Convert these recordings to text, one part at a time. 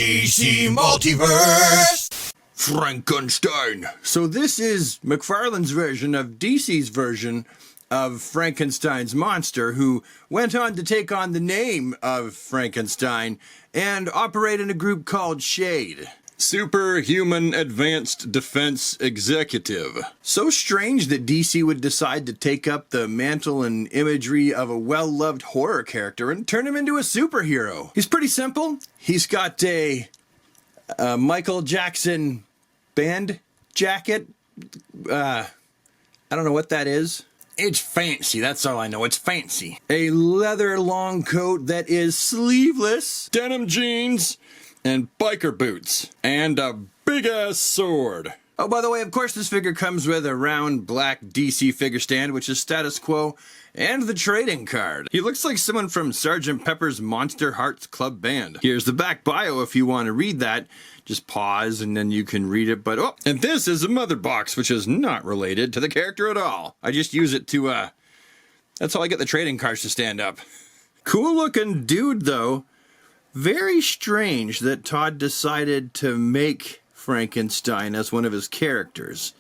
DC Multiverse Frankenstein. So this is McFarlane's version of DC's version of Frankenstein's monster, who went on to take on the name of Frankenstein and operate in a group called SHADE. Superhuman Advanced Defense Executive. So strange that DC would decide to take up the mantle and imagery of a well-loved horror character and turn him into a superhero. He's pretty simple. He's got a Michael Jackson band jacket. I don't know what that is. It's fancy, that's all I know, it's fancy. A leather long coat that is sleeveless, denim jeans, and biker boots, and a big-ass sword. Oh, by the way, of course this figure comes with a round black DC figure stand, which is status quo, and the trading card. He looks like someone from Sgt. Pepper's Monster Hearts Club Band. Here's the back bio if you want to read that. Just pause and then you can read it, but oh, and this is a mother box, which is not related to the character at all. I just use it to, that's how I get the trading cards to stand up. Cool looking dude, though. Very strange that Todd decided to make Frankenstein as one of his characters.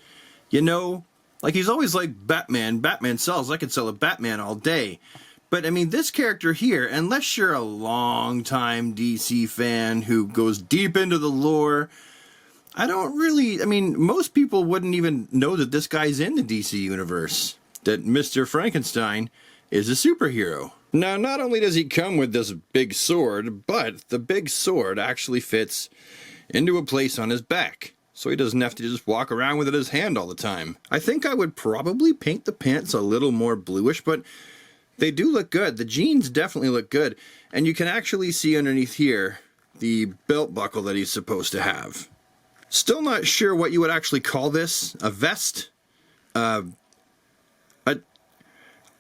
You know, like he's always like Batman. Batman sells. I could sell a Batman all day. But, I mean, this character here, unless you're a long-time DC fan who goes deep into the lore, I mean, most people wouldn't even know that this guy's in the DC universe, that Mr. Frankenstein is a superhero. Now, not only does he come with this big sword, but the big sword actually fits into a place on his back, so he doesn't have to just walk around with it in his hand all the time. I think I would probably paint the pants a little more bluish, but they do look good. The jeans definitely look good. And you can actually see underneath here the belt buckle that he's supposed to have. Still not sure what you would actually call this. A vest? I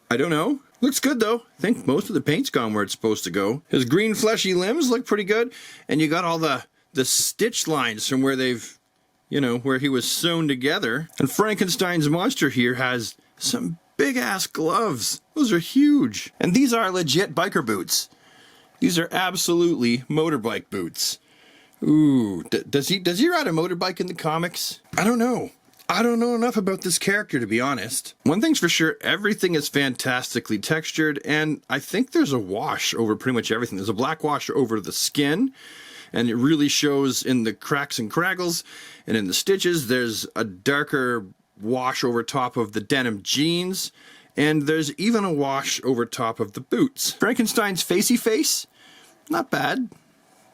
don't know. Looks good though. I think most of the paint's gone where it's supposed to go. His green fleshy limbs look pretty good. And you got all the stitch lines from where they've, you know, where he was sewn together. And Frankenstein's monster here has some big-ass gloves. Those are huge. And these are legit biker boots. These are absolutely motorbike boots. Ooh, does he ride a motorbike in the comics? I don't know. I don't know enough about this character, to be honest. One thing's for sure, everything is fantastically textured, and I think there's a wash over pretty much everything. There's a black wash over the skin, and it really shows in the cracks and craggles, and in the stitches. There's a darker wash over top of the denim jeans, and there's even a wash over top of the boots. Frankenstein's facey face, not bad.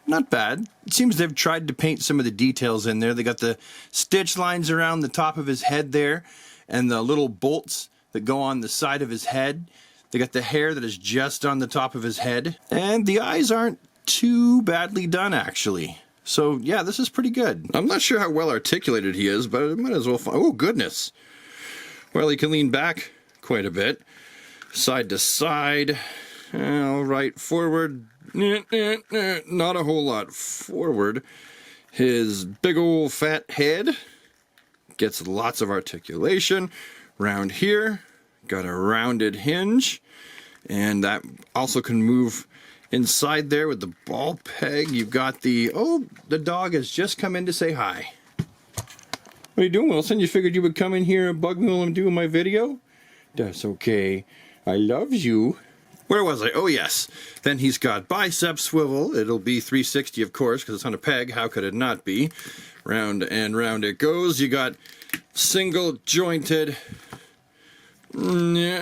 Not bad. It seems they've tried to paint some of the details in there. They got the stitch lines around the top of his head there, and the little bolts that go on the side of his head. They got the hair that is just on the top of his head, and the eyes aren't too badly done, actually. So, yeah, this is pretty good. I'm not sure how well articulated he is, but I might as well find... Oh, goodness. Well, he can lean back quite a bit. Side to side. All right, forward. Not a whole lot forward. His big old fat head gets lots of articulation. Round here, got a rounded hinge. And that also can move inside there with the ball peg. You've got the... Oh, the dog has just come in to say hi. What are you doing, Wilson? You figured you would come in here and bug me while I'm doing my video? That's okay. I love you. Where was I? Oh, yes. Then he's got bicep swivel. It'll be 360, of course, because it's on a peg. How could it not be? Round and round it goes. You got single jointed... I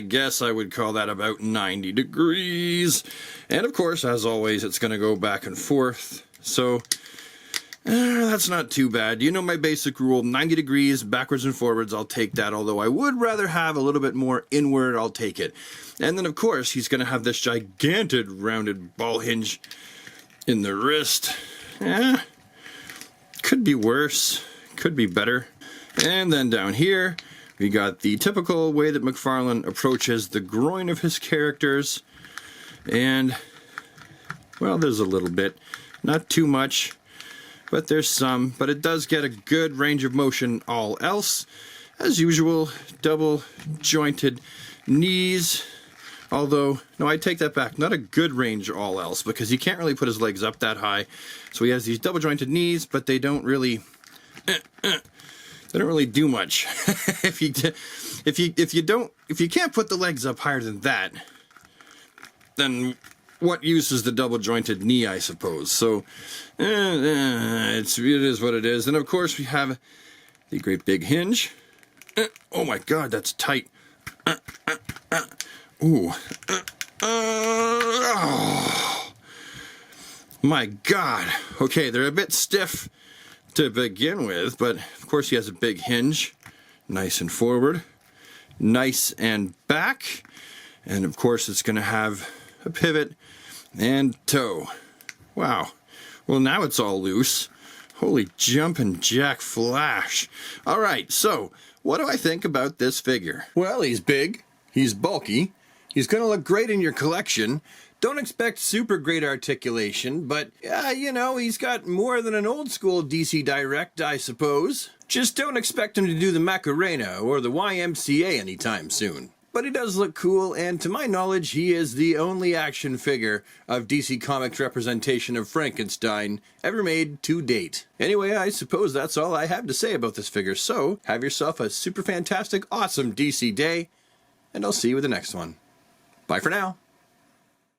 guess I would call that about 90 degrees. And of course, as always, it's going to go back and forth. So, that's not too bad. You know my basic rule, 90 degrees, backwards and forwards, I'll take that. Although I would rather have a little bit more inward, I'll take it. And then, of course, he's going to have this gigantic rounded ball hinge in the wrist. Could be worse. Could be better. And then down here, we got the typical way that McFarlane approaches the groin of his characters. And, well, there's a little bit. Not too much, but there's some. But it does get a good range of motion all else. As usual, double jointed knees Although, no, I take that back. Not a good range all else, because he can't really put his legs up that high. So he has these double jointed knees, but they don't really do much. if you can't put the legs up higher than that, then what use is the double jointed knee, I suppose. So it is what it is. And of course we have the great big hinge. Oh my God, that's tight. Ooh. Oh. My God. Okay, they're a bit stiff to begin with, but of course he has a big hinge. Nice and forward. Nice and back. And of course it's going to have a pivot and toe. Wow. Well, now it's all loose. Holy jumpin' jack flash. All right, so what do I think about this figure? Well, he's big. He's bulky. He's going to look great in your collection. Don't expect super great articulation, but, you know, he's got more than an old school DC Direct, I suppose. Just don't expect him to do the Macarena or the YMCA anytime soon. But he does look cool, and to my knowledge, he is the only action figure of DC Comics representation of Frankenstein ever made to date. Anyway, I suppose that's all I have to say about this figure, so have yourself a super fantastic, awesome DC day, and I'll see you with the next one. Bye for now.